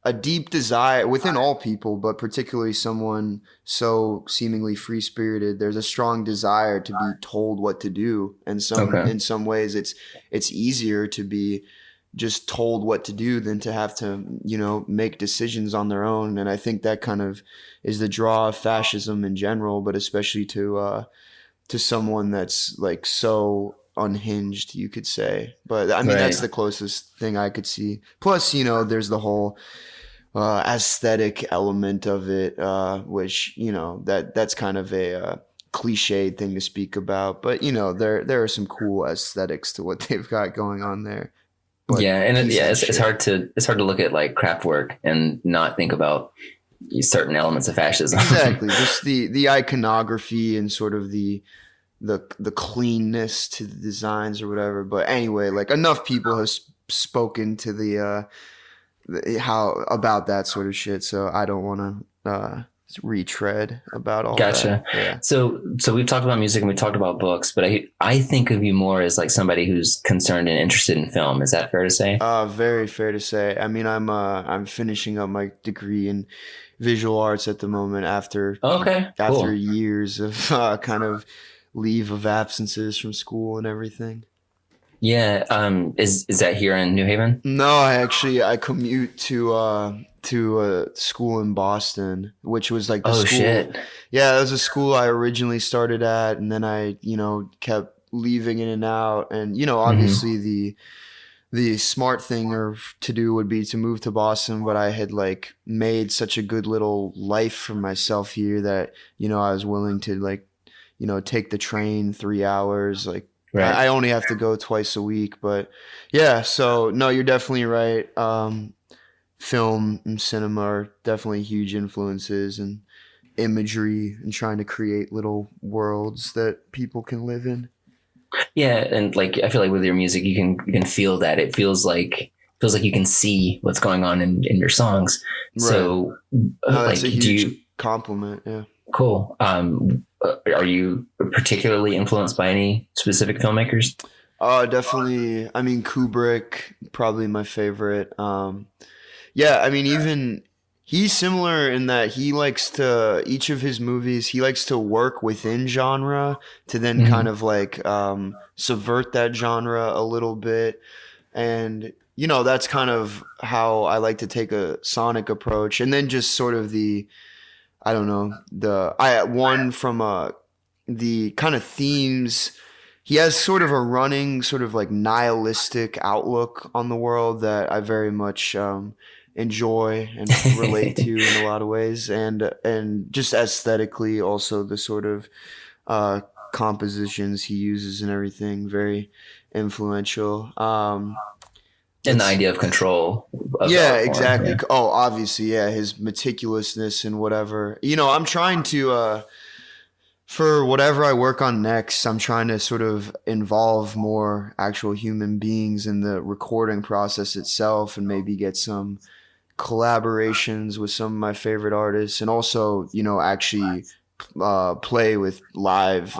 a deep desire within all people, but particularly someone so seemingly free spirited. There's a strong desire to be told what to do, and Okay. in some ways, it's easier to be just told what to do than to have to make decisions on their own. And I think that kind of is the draw of fascism in general, but especially to someone that's like so unhinged, you could say. But I mean, that's Right. the clicest thing I could see. Plus, there's the whole aesthetic element of it, which that's kind of a cliched thing to speak about. But there are some cool aesthetics to what they've got going on there. But Yeah, and piece of it's shit. hard to look at like Kraftwerk and not think about certain elements of fascism. Exactly, just the iconography and sort of the cleanness to the designs or whatever. But anyway, like enough people have spoken to how about that sort of shit, so I don't want to retread about all that. Gotcha. Yeah. So we've talked about music and we talked about books, but I think of you more as like somebody who's concerned and interested in film. Is that fair to say? Very fair to say. I mean, I'm finishing up my degree in visual arts at the moment after Okay, after cool. years of kind of leave of absences from school and everything. Yeah. Is that here in New Haven? No, I commute to a school in Boston, which was like the Oh school. shit. Yeah, that was a school I originally started at, and then I kept leaving in and out. And Hmm. obviously the smart thing or to do would be to move to Boston, but I had like made such a good little life for myself here that I was willing to like take the train 3 hours. Like Right. I only have to go twice a week, but yeah. So no, you're definitely right. Film and cinema are definitely huge influences, and imagery and trying to create little worlds that people can live in. Yeah, and like I feel like with your music, you can feel that. It feels like you can see what's going on in your songs. Right. So, No, like, that's a do huge you? compliment. Yeah. Cool. Are you particularly influenced by any specific filmmakers? Definitely. I mean, Kubrick, probably my favorite. Yeah, I mean, even he's similar in that he likes to, each of his movies, he likes to work within genre to then kind Hmm. of like subvert that genre a little bit. And, that's kind of how I like to take a sonic approach. And then just sort of I don't know, one from the kind of themes. He has sort of a running, sort of like nihilistic outlook on the world that I very much enjoy and relate to in a lot of ways, and just aesthetically, also the sort of uh, compositions he uses and everything, very influential. And the Let's idea of control of the Yeah, art form. exactly. Yeah. Oh, obviously, yeah, his meticulousness and whatever. I'm trying to for whatever I work on next, I'm trying to sort of involve more actual human beings in the recording process itself and maybe get some collaborations with some of my favorite artists and also, actually play with live,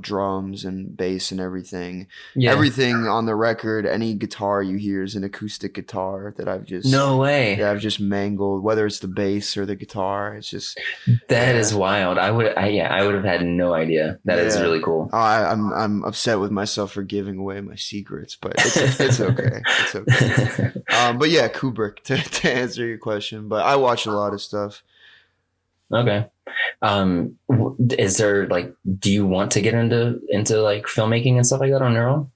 drums and bass and everything. Yeah. Everything on the record, any guitar you hear is an acoustic guitar that No way. I've just mangled, whether it's the bass or the guitar. It's just, That is yeah. wild. I would have had no idea. That is Yeah. really cool. I'm upset with myself for giving away my secrets, but it's okay. It's okay. But yeah, Kubrick to answer your question. But I watch a lot of stuff. Okay. Is there like, do you want to get into like filmmaking and stuff like that on your own?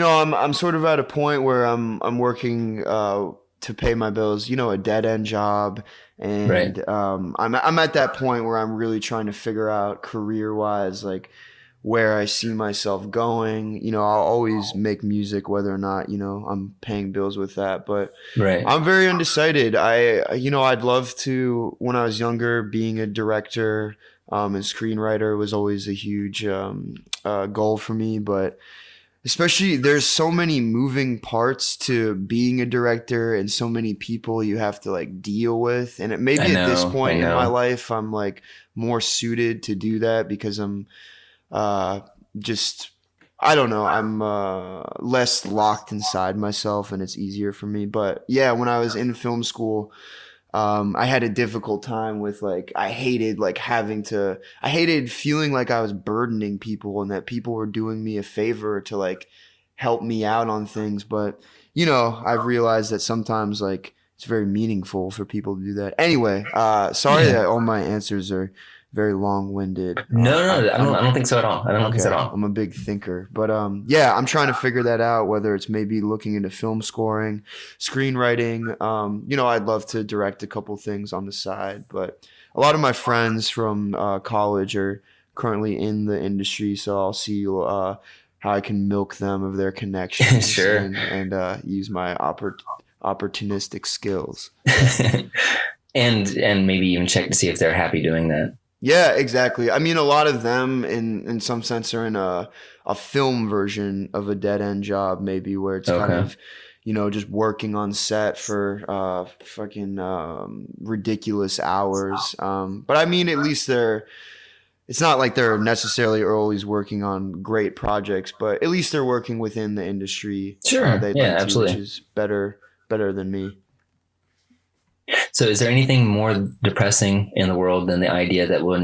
I'm sort of at a point where I'm working to pay my bills, a dead end job, Right. and I'm at that point where I'm really trying to figure out career wise, like where I see myself going. I'll always make music whether or not, I'm paying bills with that, but Right. I'm very undecided. I'd love to, when I was younger, being a director and screenwriter was always a huge goal for me, but especially there's so many moving parts to being a director and so many people you have to like deal with. And maybe at this point in my life, I'm like more suited to do that because I'm just, I don't know, I'm less locked inside myself and it's easier for me. But yeah, when I was in film school, I had a difficult time with like, I hated feeling like I was burdening people and that people were doing me a favor to like help me out on things. But, I've realized that sometimes like it's very meaningful for people to do that. Anyway, sorry that all my answers are very long-winded. No, I don't think so at all. I don't think so at all. I'm a big thinker, but yeah, I'm trying to figure that out. Whether it's maybe looking into film scoring, screenwriting. I'd love to direct a couple things on the side, but a lot of my friends from college are currently in the industry, so I'll see how I can milk them of their connections Sure. and use my opportunistic skills. and maybe even check to see if they're happy doing that. Yeah, exactly. I mean, a lot of them, in some sense, are in a film version of a dead end job, maybe where it's kind of, just working on set for fucking ridiculous hours. But I mean, at least it's not like they're necessarily always working on great projects, but at least they're working within the industry. Sure. They'd Yeah, like to, absolutely. which is better than me. So is there anything more depressing in the world than the idea that we're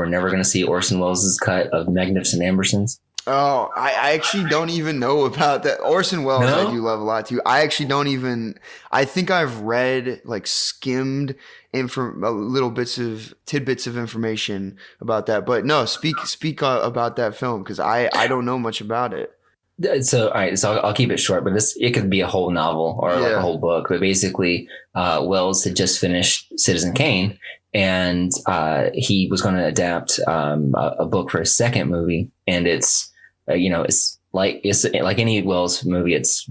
never going to see Orson Welles' cut of Magnificent Ambersons? Oh, I actually don't even know about that. Orson Welles, No? I do love a lot too. I actually don't even, I think I've read, like skimmed little tidbits of information about that. But no, speak about that film because I don't know much about it. So, all right, so I'll keep it short, but it could be a whole novel or like a whole book. But basically, Wells had just finished Citizen Kane, and he was going to adapt a book for a second movie, and it's like any Wells movie. It's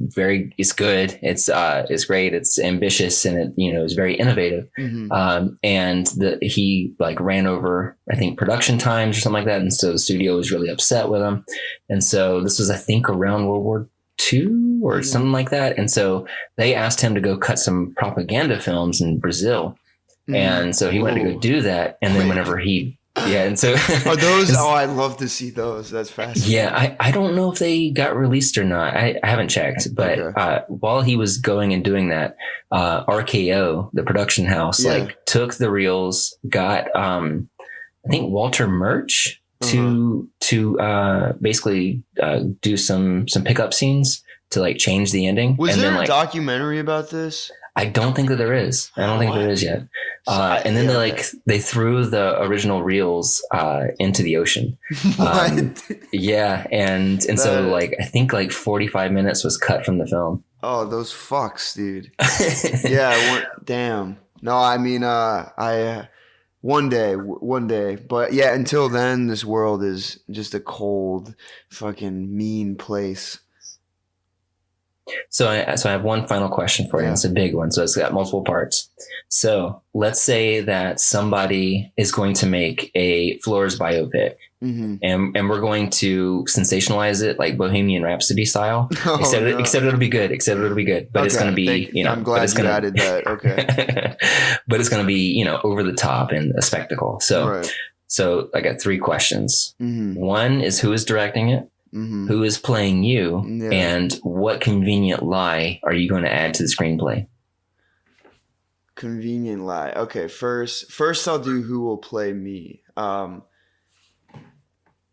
good. It's great. It's ambitious, and it's very innovative. Mm-hmm. And he like ran over, I think, production times or something like that, and so the studio was really upset with him. And so this was, I think, around World War II or something like that. And so they asked him to go cut some propaganda films in Brazil, and so he wanted to go do that. And then whenever and so are those? I'd love to see those. That's fascinating. Yeah, I don't know if they got released or not. I haven't checked, but while he was going and doing that, RKO, the production house, took the reels, got I think Walter Murch to basically do some pickup scenes to like change the ending. Was there a documentary about this? I don't think that there is. I don't think there is yet. And then they threw the original reels into the ocean. What? Yeah, and so like I think like 45 minutes was cut from the film. Oh, those fucks, dude. Yeah, damn. No, I mean, one day, but yeah, until then, this world is just a cold, fucking mean place. So I have one final question for you. Yeah. It's a big one, so it's got multiple parts. So let's say that somebody is going to make a Fleurs biopic, Mm-hmm. and we're going to sensationalize it like Bohemian Rhapsody style. Oh, no. Except it'll be good. But it's going to be, I'm glad you added that. Okay. but it's going to be, over the top and a spectacle. Right. So I got 3 questions. Mm-hmm. One is, who is directing it? Mm-hmm. Who is playing you? Yeah. And what convenient lie are you going to add to the screenplay? Convenient lie. Okay, first I'll do who will play me.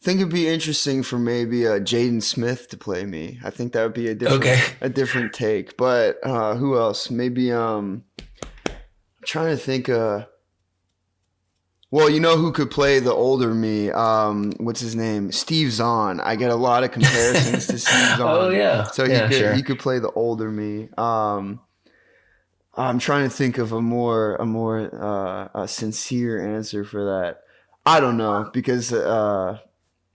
Think it'd be interesting for maybe Jaden Smith to play me. I think that would be a different take. But who else? Maybe I'm trying to think. Well, you know who could play the older me? What's his name? Steve Zahn. I get a lot of comparisons to Steve Zahn. Oh yeah. So he could play the older me. I'm trying to think of a more sincere answer for that. I don't know, because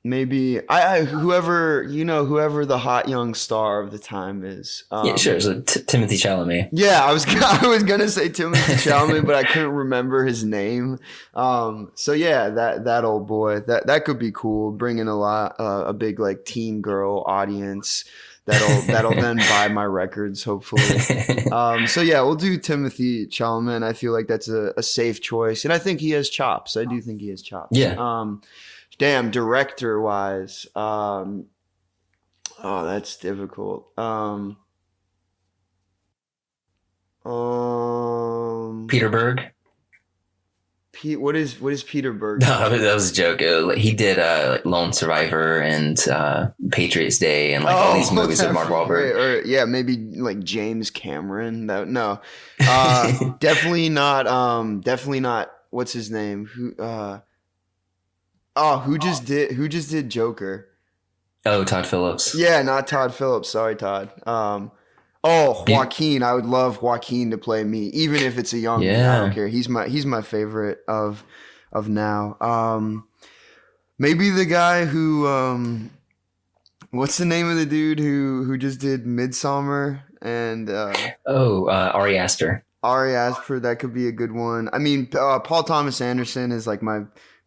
maybe whoever the hot young star of the time is. Yeah, sure. So Timothy Chalamet. Yeah, I was gonna say Timothy Chalamet, but I couldn't remember his name. So yeah, that old boy, that could be cool. Bringing a big like teen girl audience that'll then buy my records, hopefully. So yeah, we'll do Timothy Chalamet. I feel like that's a safe choice, and I think he has chops. I do think he has chops. Yeah. Damn, director wise, oh, that's difficult. Peter Berg. What is Peter Berg? No, that was a joke. He did Lone Survivor and Patriots Day and like all these movies with Mark Wahlberg. Or yeah, maybe like James Cameron. No, definitely not. Definitely not. What's his name? Who just did Joker? Oh, Todd Phillips. Yeah, not Todd Phillips. Sorry, Todd. Joaquin. I would love Joaquin to play me, even if it's a young man. I don't care. He's my favorite of now. Maybe the guy who what's the name of the dude who just did Midsummer and Ari Aster. Ari Aster, that could be a good one. I mean, Paul Thomas Anderson is like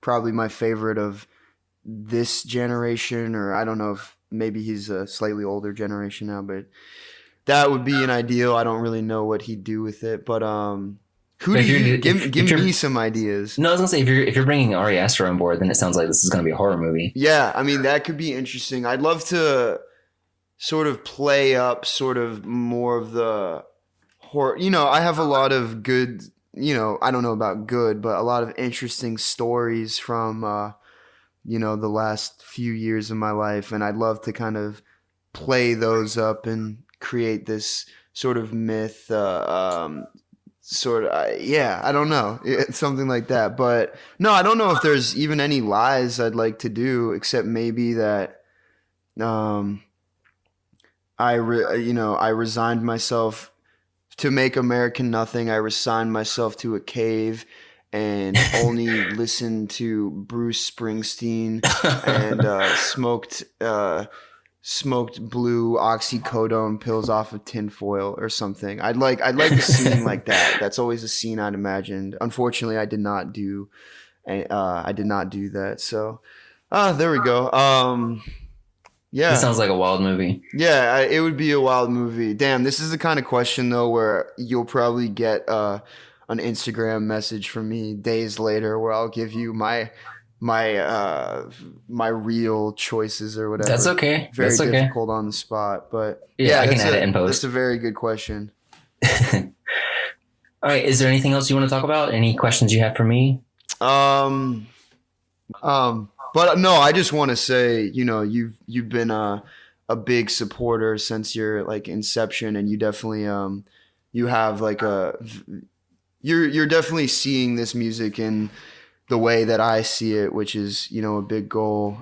probably my favorite of this generation, or I don't know if maybe he's a slightly older generation now, but that would be an ideal. I don't really know what he'd do with it, but give me some ideas. No, I was gonna say, if you're bringing Ari Aster on board, then it sounds like this is gonna be a horror movie. Yeah, I mean that could be interesting. I'd love to sort of play up sort of more of the horror. I have a lot of good. I don't know about good, but a lot of interesting stories from, the last few years of my life. And I'd love to kind of play those up and create this sort of myth, I don't know. It's something like that. But no, I don't know if there's even any lies I'd like to do, except maybe that, I resigned myself to make American nothing. I resigned myself to a cave and only listened to Bruce Springsteen and smoked blue oxycodone pills off of tinfoil or something. I'd like a scene like that. That's always a scene I'd imagined. Unfortunately, I did not do that. So, there we go. Yeah. This sounds like a wild movie. Yeah, it would be a wild movie. Damn, this is the kind of question, though, where you'll probably get an Instagram message from me days later where I'll give you my real choices or whatever. That's okay. Very difficult on the spot, but yeah, I can add it in post. That's a very good question. All right, is there anything else you want to talk about? Any questions you have for me? But no, I just want to say, you've been a big supporter since your like inception, and you definitely you have like you're definitely seeing this music in the way that I see it, which is, a big goal.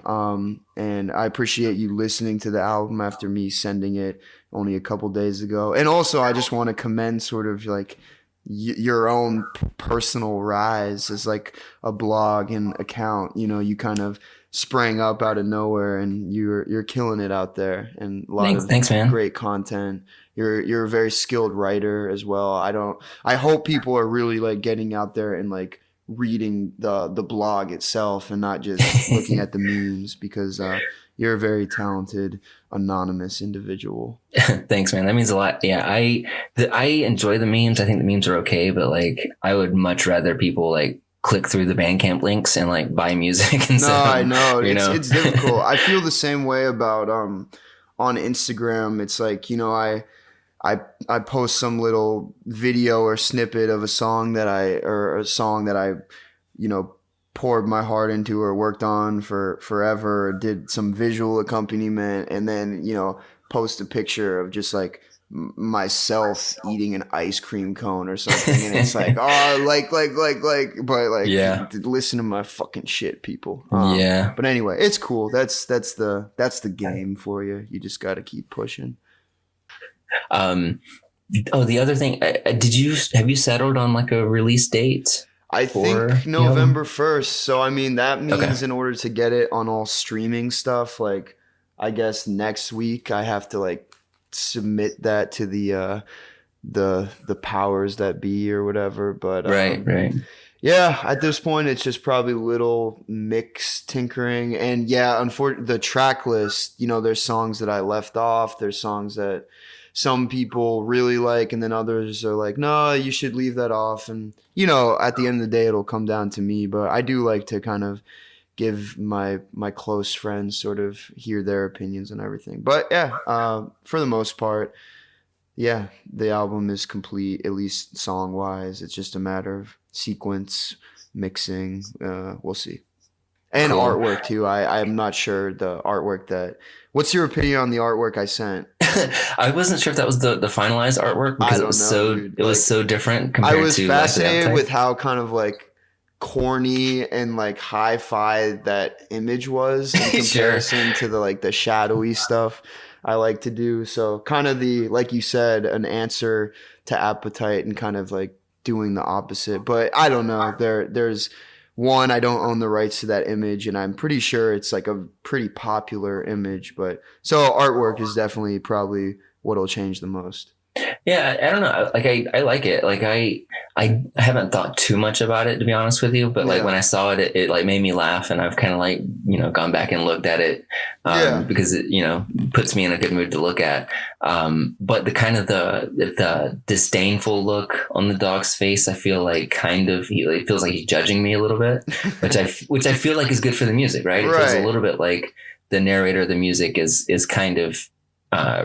And I appreciate you listening to the album after me sending it only a couple days ago. And also, I just want to commend sort of like your own personal rise as like a blog and account. You kind of sprang up out of nowhere, and you're killing it out there, and a lot of thanks, man. Great content. you're a very skilled writer as well. I hope people are really like getting out there and like reading the blog itself and not just looking at the memes, because you're a very talented anonymous individual. Thanks, man. That means a lot. Yeah, I enjoy the memes. I think the memes are okay, but like I would much rather people like click through the Bandcamp links and like buy music and No, I know. know? It's difficult. I feel the same way about on Instagram. It's like, you know, I post some little video or snippet of a song that I, you know, poured my heart into or worked on for forever, did some visual accompaniment, and then, you know, post a picture of just like myself eating an ice cream cone or something, and it's like, oh, like, but like, yeah, listen to my fucking shit, people. Yeah. But anyway, it's cool. That's the game for you. You just got to keep pushing. The other thing, have you settled on like a release date? I think November 1st. So, I mean, that means in order to get it on all streaming stuff, like, I guess next week I have to like submit that to the powers that be or whatever. But right. Yeah, at this point it's just probably little mix tinkering, and yeah, unfortunately the track list, you know, there's songs that I left off, there's songs that some people really like, and then others are like, no, you should leave that off. And, you know, at the end of the day, it'll come down to me. But I do like to kind of give my close friends sort of hear their opinions and everything. But yeah, for the most part, yeah, the album is complete, at least song wise. It's just a matter of sequence, mixing. We'll see. And cool. Artwork too. I'm not sure the artwork what's your opinion on the artwork I sent? I wasn't sure if that was the finalized artwork, because it was so different compared to. I was fascinated with how kind of like corny and like hi-fi that image was in comparison to the shadowy stuff I like to do. So kind of like you said, an answer to Appetite and kind of like doing the opposite. But I don't know. There's one, I don't own the rights to that image, and I'm pretty sure it's like a pretty popular image. But so artwork is definitely probably what'll change the most. Yeah, I don't know. Like I like it. Like I haven't thought too much about it, to be honest with you. But like when I saw it, it like made me laugh, and I've kind of like, you know, gone back and looked at it because it, you know, puts me in a good mood to look at. But the kind of the disdainful look on the dog's face, I feel like kind of it feels like he's judging me a little bit, which I feel like is good for the music, right? It feels a little bit like the narrator of the music is kind of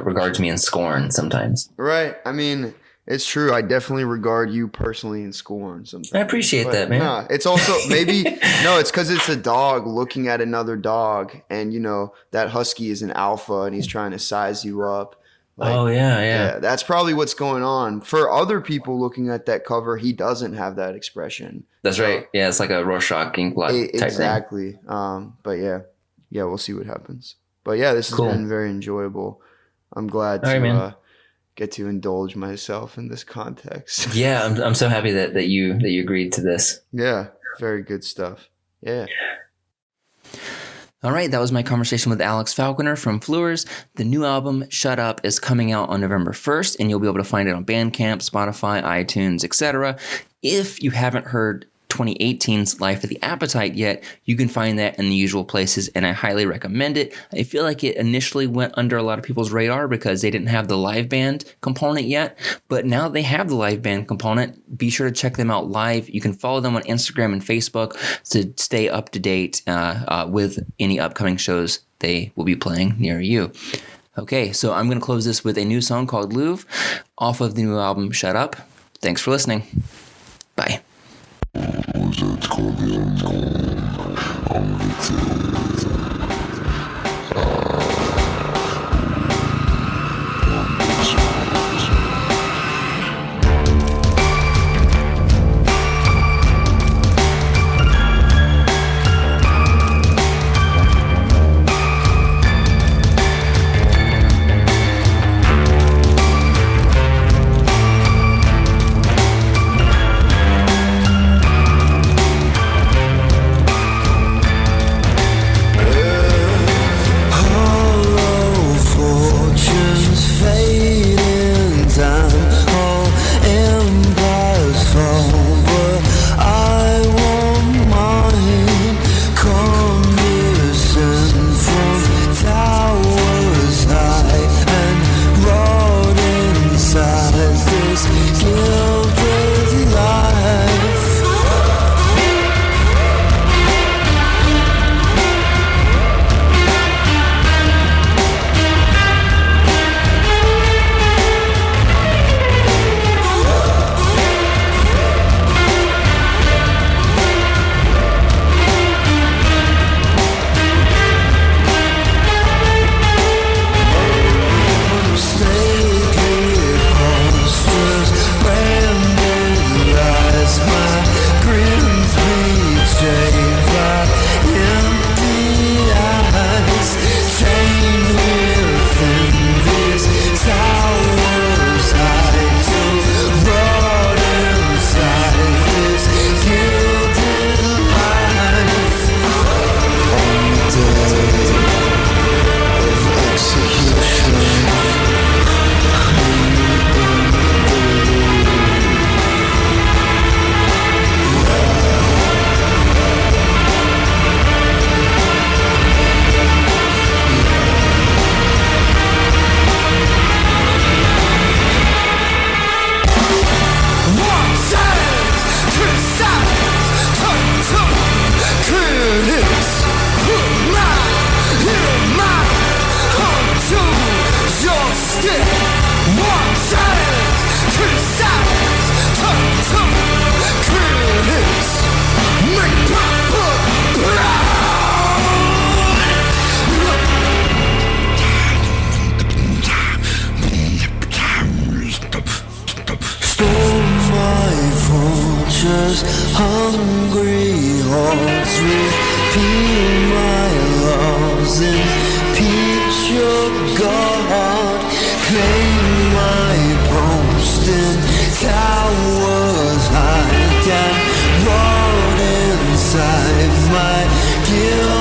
regards me in scorn sometimes. Right. I mean, it's true. I definitely regard you personally in scorn sometimes. I appreciate that, man. No, it's also maybe it's because it's a dog looking at another dog, and you know that husky is an alpha and he's trying to size you up. Like, oh yeah. That's probably what's going on. For other people looking at that cover, he doesn't have that expression. That's right. Yeah, it's like a Rorschach inkblot type exactly. Thing. But yeah, we'll see what happens. But yeah, this has been very enjoyable. I'm glad to get to indulge myself in this context. Yeah, I'm so happy that you agreed to this. Yeah, very good stuff. Yeah. All right, that was my conversation with Alex Falconer from Fleurs. The new album, Shut Up, is coming out on November 1st, and you'll be able to find it on Bandcamp, Spotify, iTunes, etc. If you haven't heard 2018's Life of the Appetite yet, you can find that in the usual places, and I highly recommend it. I feel like it initially went under a lot of people's radar because they didn't have the live band component yet, but now they have the live band component. Be sure to check them out live. You can follow them on Instagram and Facebook to stay up to date with any upcoming shows they will be playing near you. Okay, so I'm going to close this with a new song called Louvre off of the new album Shut Up. Thanks for listening. Bye. Vous êtes vultures, hungry hordes, repeat my laws, impeach your God, claim my post in towers high, and rot inside my guilt.